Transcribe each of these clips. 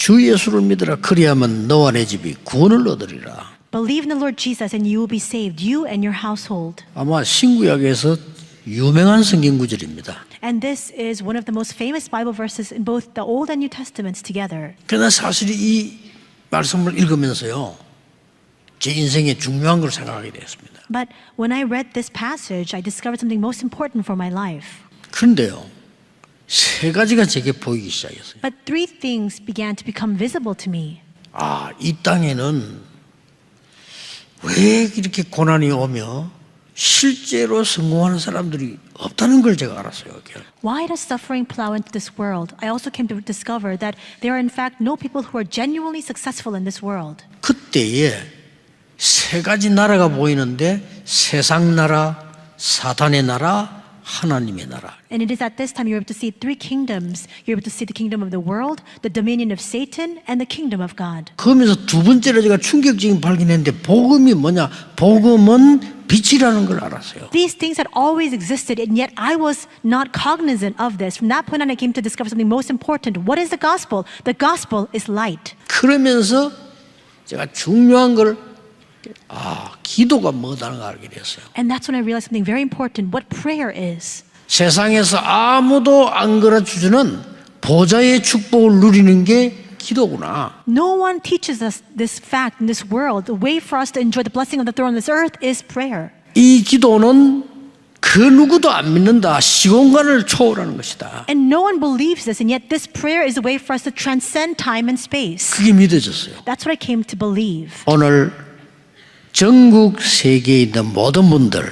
주 예수를 믿으라. 그리하면 너와 내 집이 구원을 얻으리라. Believe in the Lord Jesus and you will be saved, you and your household. 아마 신구약에서 유명한 성경 구절입니다. And this is one of the most famous Bible verses in both the Old and New Testaments together. 그러나 사실 이 말씀을 읽으면서요, 제 인생에 중요한 걸 생각하게 되었습니다. But when I read this passage, I discovered something most important for my life. 그런데요, 세 가지가 제게 보이기 시작했어요. But three things began to become visible to me. 아, 이 땅에는 왜 이렇게 고난이 오며 실제로 성공하는 사람들이 없다는 걸 제가 알았어요. Why does suffering plow into this world? I also came to discover that there are in fact no people who are genuinely successful in this world. 그때에 세 가지 나라가 보이는데 세상 나라, 사탄의 나라, 하나님의 나라. And it is at this time you're able to see three kingdoms. You're able to see the kingdom of the world, the dominion of Satan, and the kingdom of God. 그러면서 두 번째로 제가 충격적인 발견했는데 복음이 뭐냐? 복음은 빛이라는 걸 알았어요. These things had always existed, and yet I was not cognizant of this. From that point on, I came to discover something most important. What is the gospel? The gospel is light. 그러면서 제가 중요한 걸 기도가 뭐다는 걸 알게 됐어요. And that's when I realized something very important, what prayer is. 세상에서 아무도 안 가르쳐주는 보좌의 축복을 누리는 게 기도구나. No one teaches us this fact in this world. The way for us to enjoy the blessing of the throne on this earth is prayer. 이 기도는 그 누구도 안 믿는다. 시공간을 초월하는 것이다. And no one believes this, and yet this prayer is a way for us to transcend time and space. 그게 믿어졌어요. That's what I came to believe. 오늘 전국 세계에 있는 모든 분들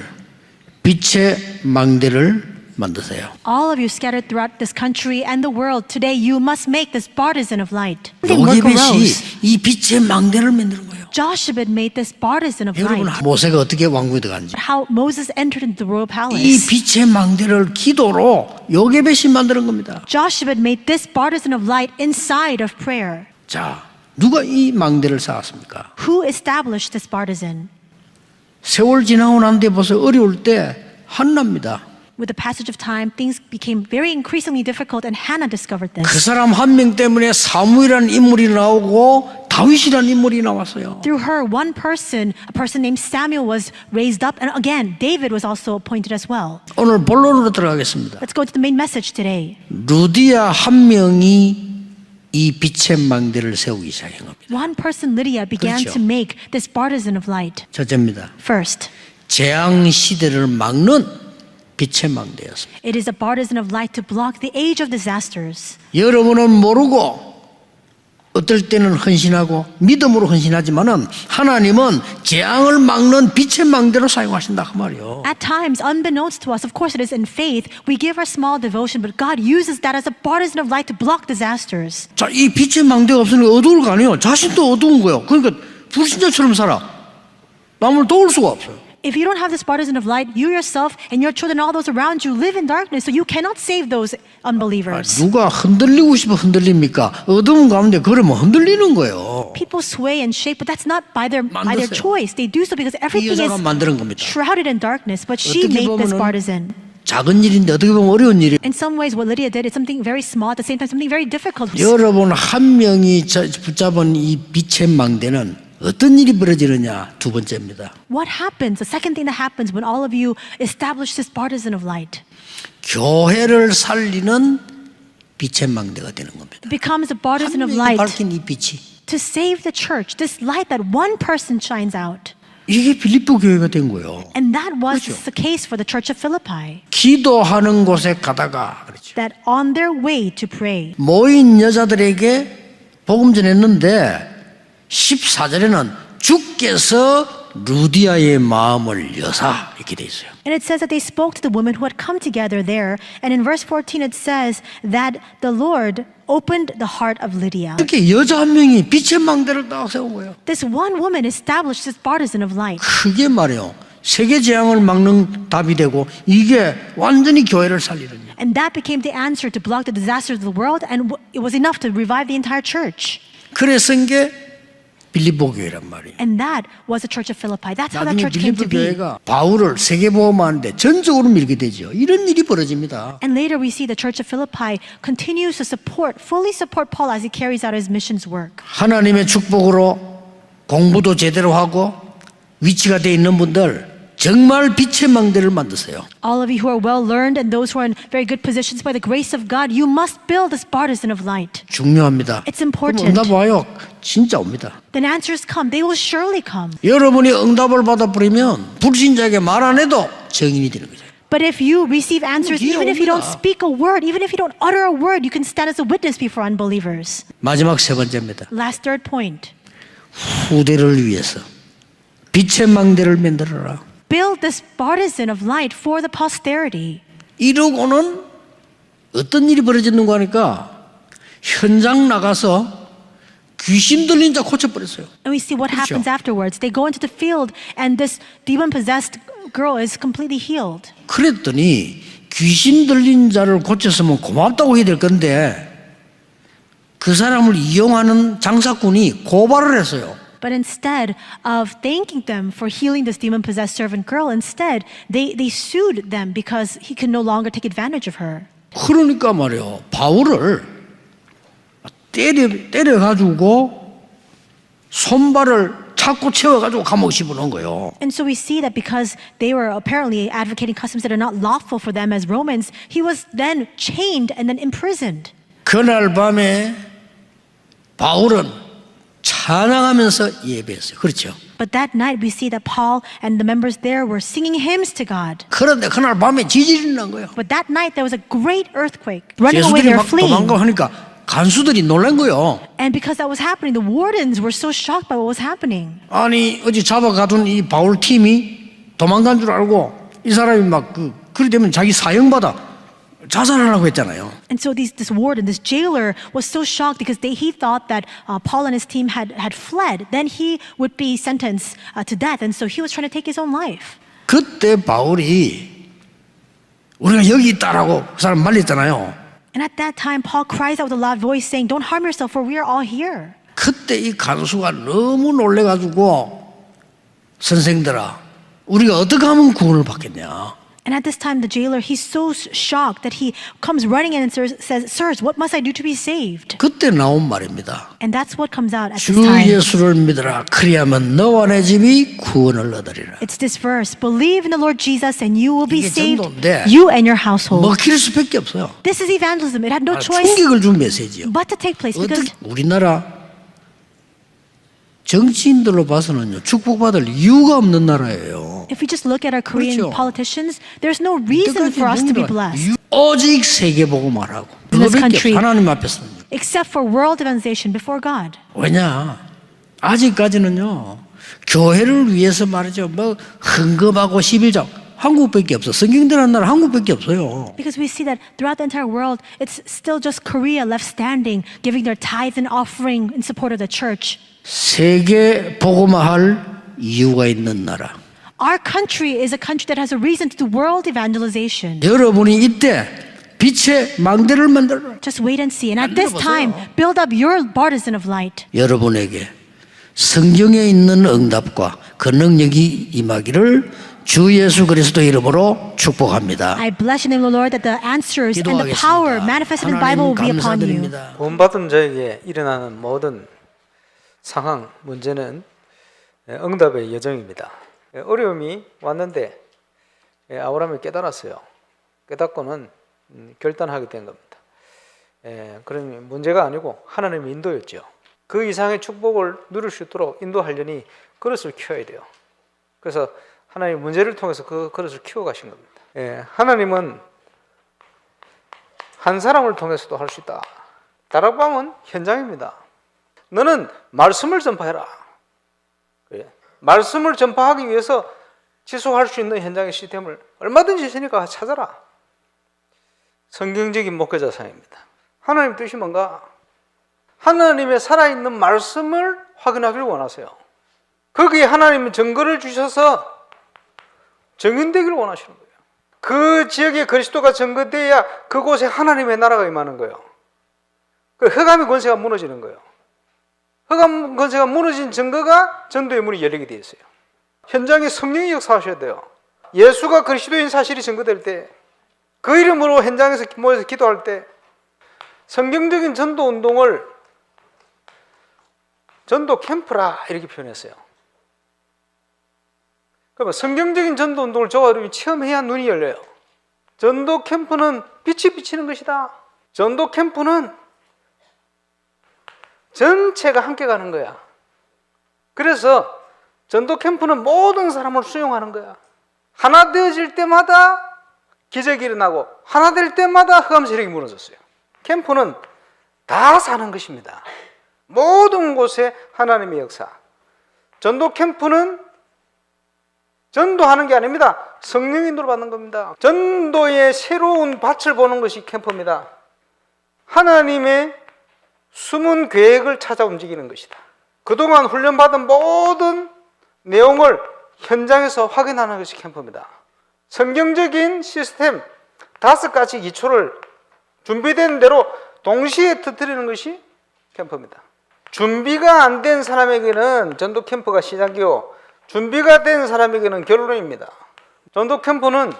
빛의 망대를 만드세요. All of you scattered throughout this country and the world, today you must make this partisan of light. 요게벳이 이 빛의 망대를 만드는 거예요. Joshua made this partisan of 여러분 light. 모세가 어떻게 왕궁에 들어간지. How Moses entered into the royal 이 palace. 빛의 망대를 기도로 요게벳이 만드는 겁니다. Joshua made this partisan of light inside of prayer. 자, 누가 이 망대를 쌓았습니까? Who established this partisan? 세월 지나고 난 뒤에 벌써 어려울 때 한나입니다. With the passage of time, things became very increasingly difficult, and Hannah discovered 그 this. 사람 한 명 때문에 사무엘이라는 인물이 나오고 다윗이라는 인물이 나왔어요. Through her, one person, a person named Samuel, was raised up, and again, David was also appointed as well. 오늘 본론으로 들어가겠습니다. Let's go to the main message today. 루디아 한 명이 이 빛의 망대를 세우기 시작한 겁니다. One person, Lydia, began 그렇죠. to make this partisan of light. 첫째입니다. First, 재앙 시대를 막는 빛의 망대였습니다. it is a partisan of light to block the age of disasters. 여러분은 모르고 어떨 때는 헌신하고 믿음으로 헌신하지만은 하나님은 재앙을 막는 빛의 망대로 사용하신다 그 말이요. At times, unbeknownst to us, of course it is in faith, we give our small devotion, but God uses that as a partisan of light to block disasters. 자, 이 빛의 망대가 없으니까 어두울 거 아니에요. 자신도 어두운 거예요. 그러니까 불신자처럼 살아. 남을 도울 수가 없어요. If you don't have this partisan of light, you yourself and your children and all those around you live in darkness, so you cannot save those unbelievers. 누가 흔들리고 싶어 흔들립니까? 어두운 가운데 그러면 흔들리는 거예요. People sway and shake, but that's not by their 만들었어요. choice. They do so because 이 everything 여자가 is 만드는 겁니다. shrouded in darkness, but she 어떻게 made this 보면은 partisan. 작은 일인데 어떻게 보면 어려운 일이에요. In some ways, what Lydia did is something very small, at the same time, something very difficult. 여러분 한 명이 붙잡은 이 빛의 망대는 어떤 일이 벌어지느냐 두 번째입니다. What happens? The second thing that happens when all of you establish this partisan of light, 교회를 살리는 빛의 망대가 되는 겁니다. it becomes a 한 partisan of 명이 light 밝힌 이 빛이 to save the church. This light that one person shines out, 이게 빌립보 교회가 된 거예요. and that was 그렇죠. the case for the church of Philippi. 기도하는 곳에 가다가 그렇죠. That on their way to pray, 모인 여자들에게 복음 전했는데 14절에는 주께서 루디아의 마음을 여사 이렇게 돼 있어요. and it says that they spoke to the women who had come together there. And in verse 14 it says that the Lord opened the heart of Lydia. 이렇게 여자 한 명이 빛의 망대를 딱 세운 거예요. This one woman established this partisan of light. 그게 말이에요. 세계 재앙을 막는 답이 되고 이게 완전히 교회를 살리는. And that became the answer to block the disasters of the world, and it was enough to revive the entire church. 그래서 이게 빌립보 교회란 말이에요. And that was the church of Philippi. That's how that 나중에 church came 빌립보 to be. 교회가 바울을 세계보험하는데 전적으로 밀게 되죠. 이런 일이 벌어집니다. And later we see the church of Philippi continues to fully support Paul as he carries out his missions work. 하나님의 축복으로 공부도 제대로 하고 위치가 돼 있는 분들 정말 빛의 망대를 만드세요. All of you who are well learned and those who are in very good positions by the grace of God, you must build this partisan of light. 중요합니다. It's important. 그럼 응답 와요. 진짜 옵니다. Then answers come. They will surely come. 여러분이 응답을 받아버리면 불신자에게 말 안 해도 증인이 되는 거죠. But if you receive answers, 뒤에 even if you don't 옵니다. speak a word, even if you don't utter a word, you can stand as a witness before unbelievers. 마지막 세 번째입니다. Last third point. 후대를 위해서 빛의 망대를 만들어라. Build this partisan of light for the posterity. 이러고는 어떤 일이 벌어졌는가 하니까 현장 나가서 귀신 들린 자 고쳐버렸어요. And we see what 그렇죠. happens afterwards. They go into the field and this demon-possessed girl is completely healed. 그랬더니 귀신 들린 자를 고쳤으면 고맙다고 해야 될 건데 그 사람을 이용하는 장사꾼이 고발을 했어요. But instead of thanking them for healing this demon-possessed servant girl, instead they sued them because he could no longer take advantage of her. 그러니까 말이에요. 바울을 때려가지고 손발을 자꾸 채워가지고 감옥 집어넣은 거예요. And so we see that because they were apparently advocating customs that are not lawful for them as Romans, he was then chained and then imprisoned. 그날 밤에 바울은 찬양하면서 예배했어요. 그렇죠. But that night we see that Paul and the members there were singing hymns to God. 그런데 그날 밤에 지진이 난 거예요. But that night there was a great earthquake. Running away, 예수들이 they were 막 fleeing. 도망가 하니까 간수들이 놀란 거예요. And because that was happening, the wardens were so shocked by what was happening. 아니 어제 잡아가둔 이 바울 팀이 도망간 줄 알고 이 사람이 막 그리 되면 자기 사형받아 자살하라고 했잖아요. And so this warden, this jailer, was so shocked because he thought that Paul and his team had fled. Then he would be sentenced to death. And so he was trying to take his own life. 그때 바울이 우리가 여기 있다라고 그 사람 말렸잖아요. And at that time, Paul cries out with a loud voice saying, "Don't harm yourself, for we are all here." 그때 이 간수가 너무 놀래가지고 선생들아 우리가 어떻게 하면 구원을 받겠냐. And at this time, the jailer, he's so shocked that he comes running in and says, "Sirs, what must I do to be saved?" 그때 나온 말입니다. And that's what comes out at 주 this time. 예수를 믿으라. 그리하면 너와 내 집이 구원을 얻으리라. It's this verse, "Believe in the Lord Jesus and you will be 이게 saved, 전도인데 you and your household." 먹힐 수밖에 없어요. This is evangelism. It had no choice 충격을 준 메시지요. but to take place because 어떻게 우리나라 정치인들로 봐서는요 축복받을 이유가 없는 나라예요. if we just look at our Korean 그렇죠. politicians, there's no reason for us to be blessed 오직 세계복음하라고 In this 그거밖에 country. 없어요. 하나님 앞에서는. except for world evangelization before God. 왜냐 아직까지는요 교회를 위해서 말이죠 뭐 헌금하고 11조 한국밖에 없어. 성경대로 나라 한국밖에 없어요. Because we see that throughout the entire world, it's still just Korea left standing, giving their tithes and offering in support of the church. 세계 복음화할 이유가 있는 나라. Our country is a country that has a reason to do world evangelization. 여러분이 이때 빛의 망대를 만들어라. Just wait and see. And at this 만들어보세요. time, build up your partisan of light. 여러분에게 성경에 있는 응답과 그 능력이 임하기를 주 예수 그리스도 이름으로 축복합니다. I bless you in the name of the Lord that the answers and the power manifested in the Bible will be 하나님 upon you. 감사드립니다. 구원받은 자에게 일어나는 모든 상황, 문제는 응답의 여정입니다. 어려움이 왔는데 아브라함이 깨달았어요. 깨닫고는 결단하게 된 겁니다. 그러면 문제가 아니고 하나님의 인도였죠. 그 이상의 축복을 누릴 수 있도록 인도하려니 그릇을 키워야 돼요. 그래서 하나님이 문제를 통해서 그 그릇을 키워가신 겁니다. 하나님은 한 사람을 통해서도 할 수 있다. 다락방은 현장입니다. 너는 말씀을 전파해라. 말씀을 전파하기 위해서 지속할 수 있는 현장의 시스템을 얼마든지 있으니까 찾아라. 성경적인 목회자 사입니다. 하나님 뜻이 뭔가? 하나님의 살아있는 말씀을 확인하기를 원하세요. 거기에 하나님은 증거를 주셔서 증인되기를 원하시는 거예요. 그 지역에 그리스도가 증거되어야 그곳에 하나님의 나라가 임하는 거예요. 그 흑암의 권세가 무너지는 거예요. 흑암 권세가 무너진 증거가 전도의 문이 열리게 되어 있어요. 현장에 성령이 역사하셔야 돼요. 예수가 그리스도인 사실이 증거될 때, 그 이름으로 현장에서 모여서 기도할 때, 성경적인 전도 운동을 전도 캠프라 이렇게 표현했어요. 그러면 성경적인 전도 운동을 저와 여러분이 체험해야 눈이 열려요. 전도 캠프는 빛이 비치는 것이다. 전도 캠프는 전체가 함께 가는 거야. 그래서 전도 캠프는 모든 사람을 수용하는 거야. 하나 되어질 때마다 기적이 일어나고 하나 될 때마다 흑암 세력이 무너졌어요. 캠프는 다 사는 것입니다. 모든 곳에 하나님의 역사. 전도 캠프는 전도하는 게 아닙니다. 성령의 인도를 받는 겁니다. 전도의 새로운 밭을 보는 것이 캠프입니다. 하나님의 숨은 계획을 찾아 움직이는 것이다. 그동안 훈련받은 모든 내용을 현장에서 확인하는 것이 캠프입니다. 성경적인 시스템 5가지 기초를 준비된 대로 동시에 터뜨리는 것이 캠프입니다. 준비가 안 된 사람에게는 전도 캠프가 시작이요, 준비가 된 사람에게는 결론입니다. 전도 캠프는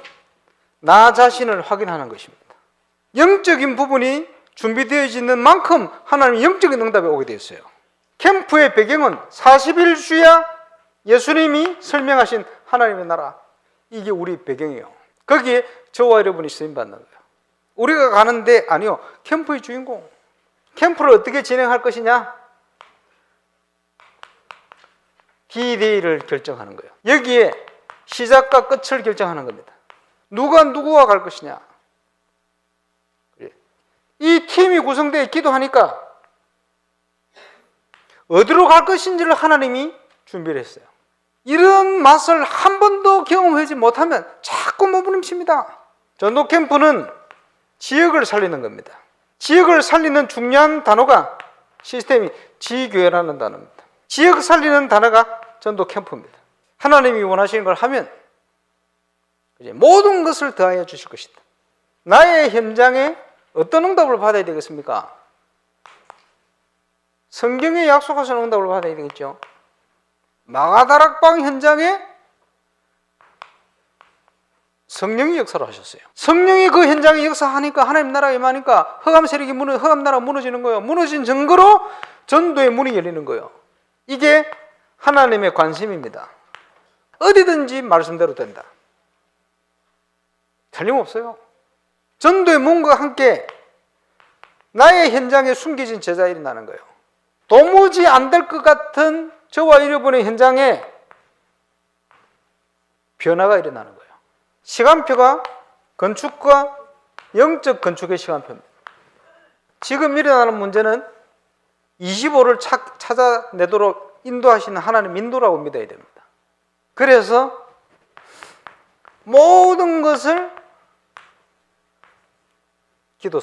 나 자신을 확인하는 것입니다. 영적인 부분이 준비되어 있는 만큼 하나님의 영적인 응답이 오게 되어 있어요. 캠프의 배경은 40일주야 예수님이 설명하신 하나님의 나라, 이게 우리 배경이에요. 거기에 저와 여러분이 쓰임받는 거예요. 우리가 가는데 아니요, 캠프의 주인공. 캠프를 어떻게 진행할 것이냐? D-Day를 결정하는 거예요. 여기에 시작과 끝을 결정하는 겁니다. 누가 누구와 갈 것이냐? 이 팀이 구성되어 기도하니까 어디로 갈 것인지를 하나님이 준비를 했어요. 이런 맛을 한 번도 경험하지 못하면 자꾸 머무름칩니다. 전도 캠프는 지역을 살리는 겁니다. 지역을 살리는 중요한 단어가 시스템이 지교회라는 단어입니다. 지역 살리는 단어가 전도 캠프입니다. 하나님이 원하시는 걸 하면 이제 모든 것을 더하여 주실 것이다. 나의 현장에 어떤 응답을 받아야 되겠습니까? 성경에 약속하신 응답을 받아야 되겠죠. 마가다락방 현장에 성령이 역사를 하셨어요. 성령이 그 현장에 역사하니까 하나님 나라가 임하니까 흑암 세력이 흑암 나라가 무너지는 거예요. 무너진 증거로 전도의 문이 열리는 거예요. 이게 하나님의 관심입니다. 어디든지 말씀대로 된다. 틀림없어요. 전도의 문과 함께 나의 현장에 숨겨진 제자가 일어나는 거예요. 도무지 안 될 것 같은 저와 여러분의 현장에 변화가 일어나는 거예요. 시간표가 건축과 영적 건축의 시간표입니다. 지금 일어나는 문제는 25를 찾아내도록 인도하시는 하나님 인도라고 믿어야 됩니다. 그래서 모든 것을 기도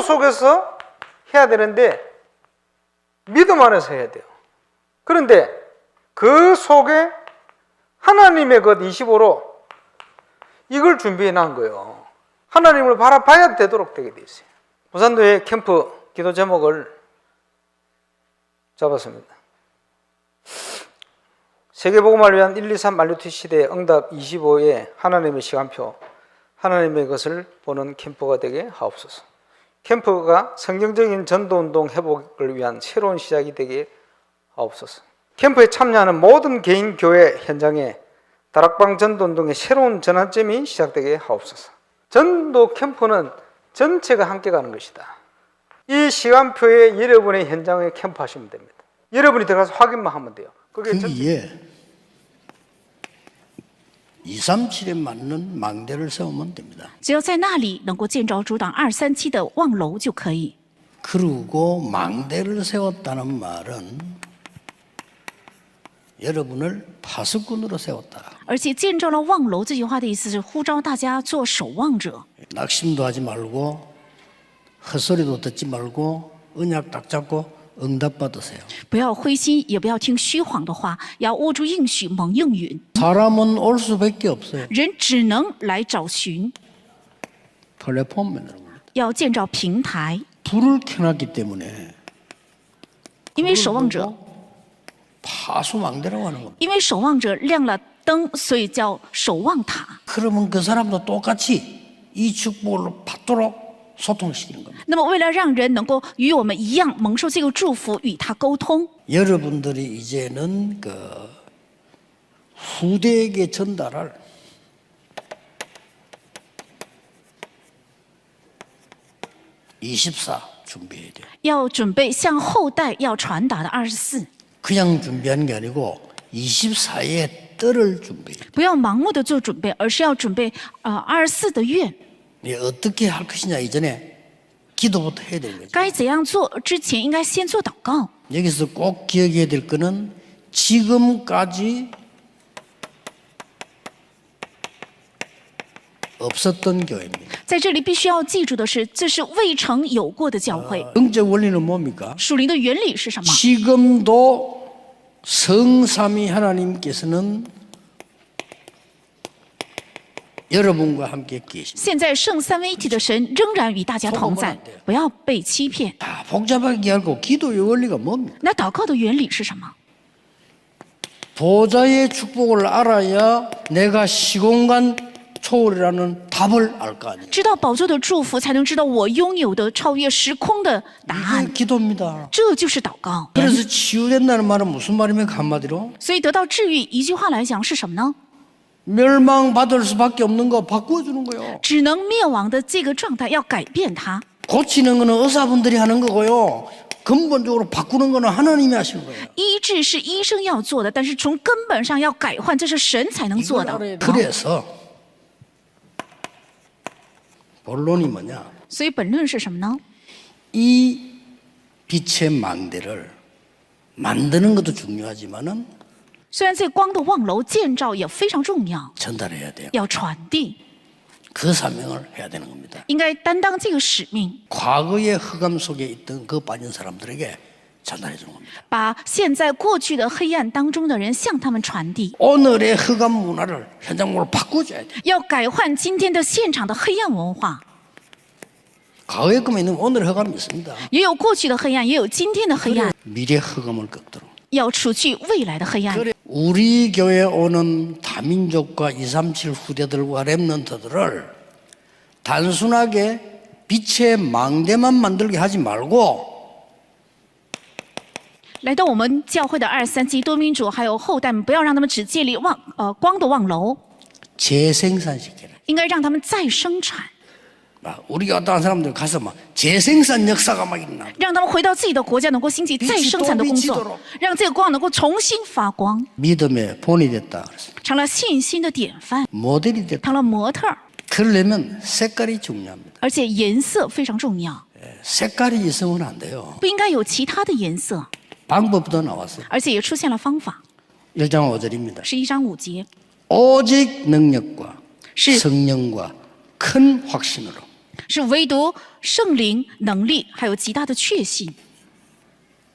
속에서 해야 되는데 믿음 안에서 해야 돼요. 그런데 그 속에 하나님의 것 25로 이걸 준비해 놓은 거예요. 하나님을 바라봐야 되도록 되게 돼 있어요. 부산도의 캠프 기도 제목을 잡았습니다. 세계복음을 위한 1, 2, 3 말루티 시대의 응답 25의 하나님의 시간표, 하나님의 것을 보는 캠프가 되게 하옵소서. 캠프가 성경적인 전도운동 회복을 위한 새로운 시작이 되게 하옵소서. 캠프에 참여하는 모든 개인 교회 현장에 다락방 전도운동의 새로운 전환점이 시작되게 하옵소서. 전도 캠프는 전체가 함께 가는 것이다. 이 시간표에 여러분의 현장에 캠프하시면 됩니다. 여러분이 들어가서 확인만 하면 돼요. 그 위에 237에 맞는 망대를 세우면 됩니다. 只有在那里能够建造阻挡237的望楼就可以。 그리고 망대를 세웠다는 말은 여러분을 파수꾼으로 세웠다. 而且建造了望楼这句话的意思是呼召大家做守望者， 낙심도 하지 말고 헛소리도 듣지 말고 언약 딱 잡고 응답 받으세요. 不要灰心，也不要听虚谎的话，要握住应许，蒙应允。 사람은 올 수밖에 없어요. 人只能来找寻， 플랫폼 만드는 겁니다. 要建造平台， 불을 켜놨기 때문에 因为守望者， 파수망대라고 하는 겁니다. 因为守望者亮了灯，所以叫守望塔。 그러면 그 사람도 똑같이 이 축복을 받도록 소통시키는 겁니다. 那么，为了让人能够与我们一样蒙受这个祝福，与他沟通， 여러분들이 이제는 그 후대에게 전달할 (24) 준비해야 돼요. 要准备向后代要传达的24， 그냥 준비하는 게 아니고 24의 뜰을 준비해야 돼요. 不要盲目的做准备，而是要准备24的愿。 어떻게 할 것이냐 이전에 기도부터 해야 되는 거죠. 该怎样做之前，应该先做祷告。 여기서 꼭 기억해야 될 거는 지금까지 없었던 교회입니다. 在这里必须要记住的是，这是未曾有过的教会。 영적 원리는 뭡니까? 属灵的原理是什么？ 지금도 성삼위 하나님께서는 여러분과 함께 계십니다. 现在圣三位一体的神仍然与大家同在，不要被欺骗。 다 복잡하게 알고 기도의 원리가 뭡니까? 那祷告的原理是什么？ 보좌의 축복을 알아야 내가 시공간 초월이라는 답을 알 거 아니에요. 知道宝座的祝福，才能知道我拥有的超越时空的答 이게 案。 기도입니다. 这就是祷告。 그래서 치유된다는 말은 무슨 말입니까? 한마디로 所以得到治愈，一句话来讲是什么呢？ 멸망받을 수밖에 없는 거 바꿔주는 거예요. 只能灭亡的这个状态要改变它。 고치는 거는 의사분들이 하는 거고요. 근본적으로 바꾸는 거는 하나님이 하시는 거예요. 医治是医生要做的，但是从根本上要改换，这是神才能做 이걸 的。 알아야 돼요. 그래서 본론이 뭐냐? 所以本论是什么呢？ 이 빛의 망대를 만드는 것도 중요하지만은 虽然这光的望楼建造也非常重要， 전달해야 돼요. 要传递， 그 사명을 해야 되는 겁니다. 应该担当这个使命， 과거의 흑암 속에 있던 그 빠진 사람들에게 전달해 주는 겁니다. 把现在过去的黑暗当中的人向他们传递， 오늘의 흑암 문화를 현장으로 바꿔줘야 돼요. 要改换今天的现场的黑暗文化。 과거의 것만 있는 오늘의 흑암이 있습니다. 也有过去的黑暗，也有今天的黑暗， 미래 흑암을 꺾도록. 要除去未来的黑暗。 그래, 우리 교회에 오는 다민족과 237 후대들과 렘넌트들을 단순하게 빛의 망대만 만들게 하지 말고 来到我们教会的237多民主还有后代们，不要让他们只建立光的望楼， 재생산시켜라. 应该让他们再生产， 우리가 어떠한 사람들 가서 막 재생산 역사가 막 일어나. 让他们回到自己的国家，能够兴起再生产的工作，让这个光能够重新发光， 믿음의 본이 됐다. 그랬어요. 成了信心的典范， 모델이 됐다. 成了模特儿， 그러려면 색깔이 중요합니다. 而且颜色非常重要， 색깔이 있으면 안 돼요. 不应该有其他的颜色， 방법도 나왔어요. 而且也出现了方法。 1장 5절입니다. 11章5节， 오직 능력과 是 성령과 큰 확신으로 是唯独圣灵能力，还有极大的确信，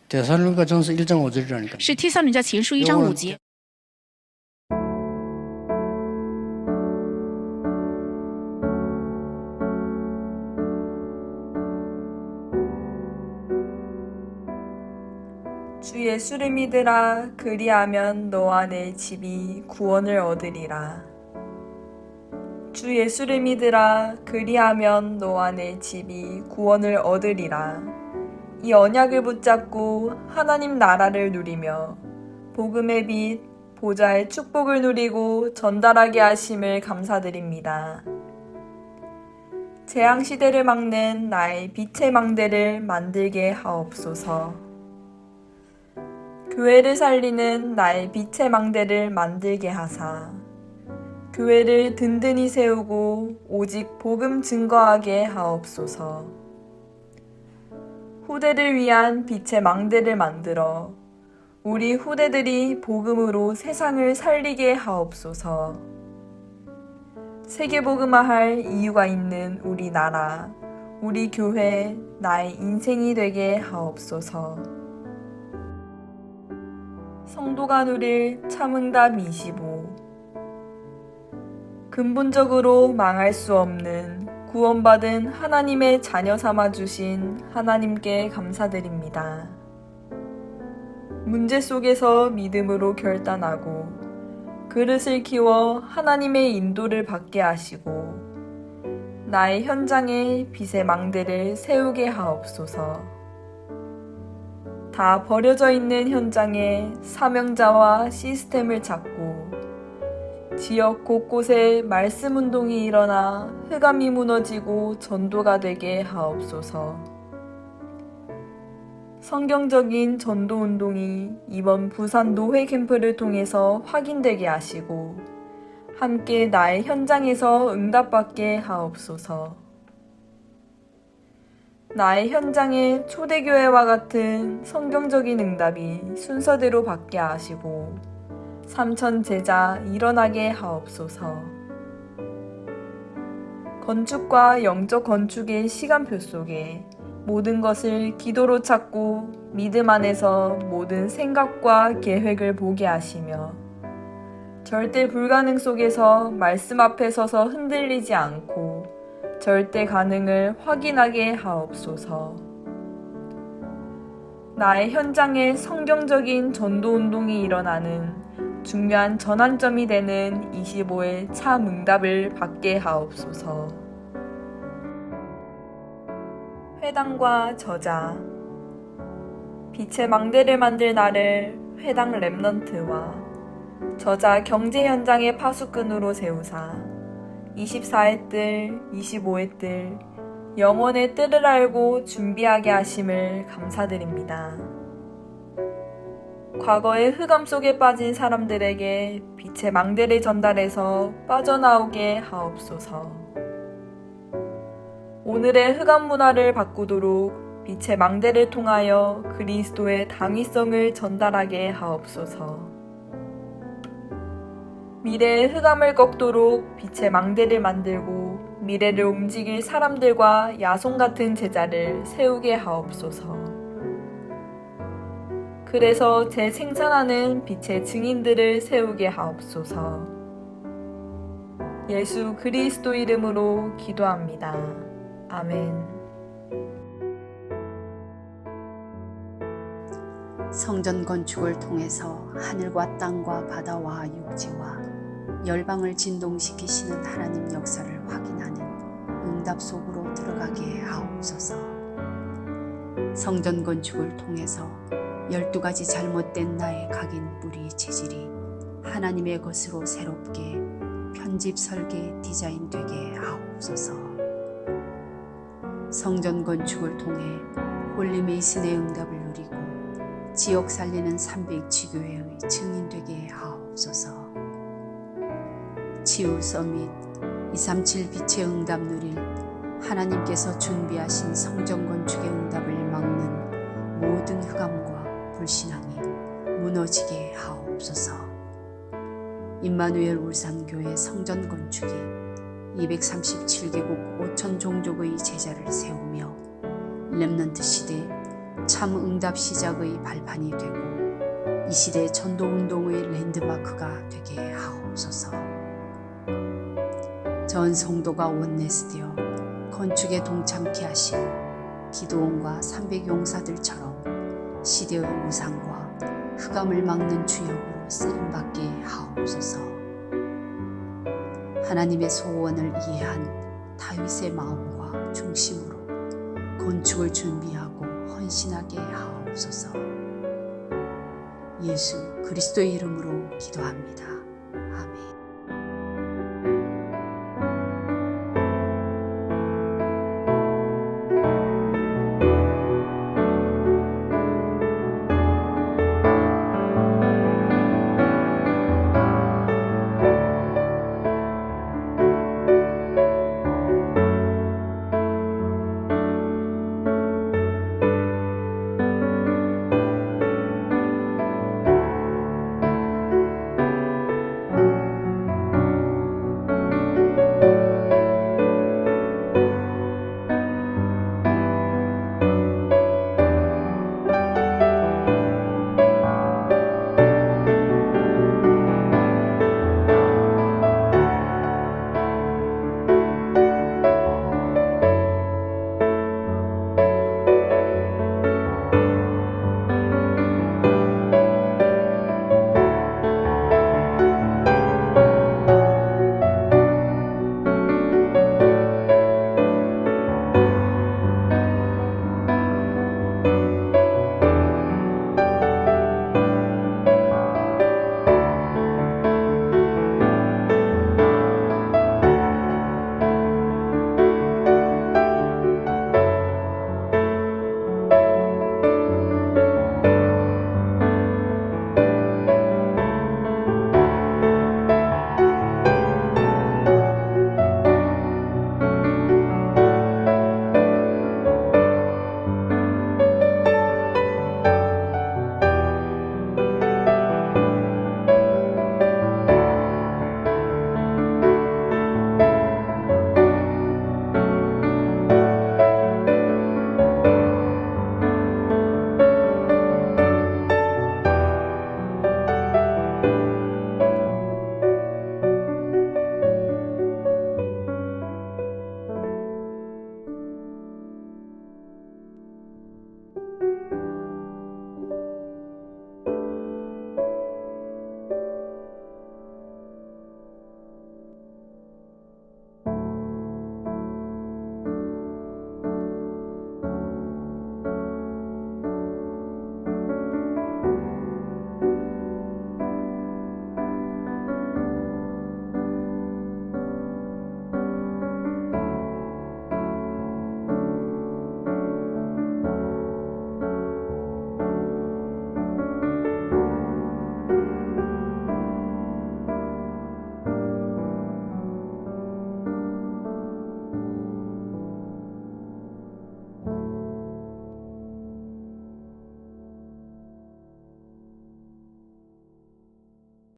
데살로니가 전서 1장 5절이라니까. 是帖撒罗尼迦前书1章5节。 주 예수를 믿으라. 그리하면 너와 내 집이 구원을 얻으리라. 주 예수를 믿으라. 그리하면 너와 내 집이 구원을 얻으리라. 이 언약을 붙잡고 하나님 나라를 누리며 복음의 빛, 보좌의 축복을 누리고 전달하게 하심을 감사드립니다. 재앙시대를 막는 나의 빛의 망대를 만들게 하옵소서. 교회를 살리는 나의 빛의 망대를 만들게 하사 교회를 든든히 세우고 오직 복음 증거하게 하옵소서. 후대를 위한 빛의 망대를 만들어 우리 후대들이 복음으로 세상을 살리게 하옵소서. 세계복음화할 이유가 있는 우리 나라, 우리 교회, 나의 인생이 되게 하옵소서. 성도가 누릴 참응답 25. 근본적으로 망할 수 없는 구원받은 하나님의 자녀 삼아 주신 하나님께 감사드립니다. 문제 속에서 믿음으로 결단하고 그릇을 키워 하나님의 인도를 받게 하시고 나의 현장에 빛의 망대를 세우게 하옵소서. 다 버려져 있는 현장에 사명자와 시스템을 찾고 지역 곳곳에 말씀 운동이 일어나 흑암이 무너지고 전도가 되게 하옵소서. 성경적인 전도 운동이 이번 부산 노회 캠프를 통해서 확인되게 하시고 함께 나의 현장에서 응답받게 하옵소서. 나의 현장에 초대교회와 같은 성경적인 응답이 순서대로 받게 하시고 삼천 제자 일어나게 하옵소서. 건축과 영적 건축의 시간표 속에 모든 것을 기도로 찾고 믿음 안에서 모든 생각과 계획을 보게 하시며 절대 불가능 속에서 말씀 앞에 서서 흔들리지 않고 절대 가능을 확인하게 하옵소서. 나의 현장에 성경적인 전도 운동이 일어나는 중요한 전환점이 되는 25의 참 응답을 받게 하옵소서. 회당과 저자 빛의 망대를 만들 나를 회당 렘넌트와 저자 경제 현장의 파수꾼으로 세우사 24의 뜰, 25의 뜰, 영혼의 뜰을 알고 준비하게 하심을 감사드립니다. 과거의 흑암 속에 빠진 사람들에게 빛의 망대를 전달해서 빠져나오게 하옵소서. 오늘의 흑암 문화를 바꾸도록 빛의 망대를 통하여 그리스도의 당위성을 전달하게 하옵소서. 미래의 흑암을 꺾도록 빛의 망대를 만들고 미래를 움직일 사람들과 야손 같은 제자를 세우게 하옵소서. 그래서 재생산하는 빛의 증인들을 세우게 하옵소서. 예수 그리스도 이름으로 기도합니다. 아멘. 성전 건축을 통해서 하늘과 땅과 바다와 육지와 열방을 진동시키시는 하나님 역사를 확인하는 응답 속으로 들어가게 하옵소서. 성전 건축을 통해서 12가지 잘못된 나의 각인 뿌리 체질이 하나님의 것으로 새롭게 편집 설계 디자인되게 하옵소서. 성전 건축을 통해 홀리메이슨의 응답을 누리고 지역 살리는 300지교회의 증인되게 하옵소서. 치유 서밋 237 빛의 응답 누릴 하나님께서 준비하신 성전 건축의 응답을 막는 모든 흑암과 불신앙이 무너지게 하옵소서. 임마누엘 울산교회 성전 건축이 237개국 5천 종족의 제자를 세우며 렘넌트 시대 참 응답 시작의 발판이 되고 이 시대 전도운동의 랜드마크가 되게 하옵소서. 전 성도가 원내스되어 건축에 동참케 하시고 기도원과 300용사들처럼 시대의 우상과 흑암을 막는 주역으로 쓰임받게 하옵소서. 하나님의 소원을 이해한 다윗의 마음과 중심으로 건축을 준비하고 헌신하게 하옵소서. 예수 그리스도의 이름으로 기도합니다. 아멘.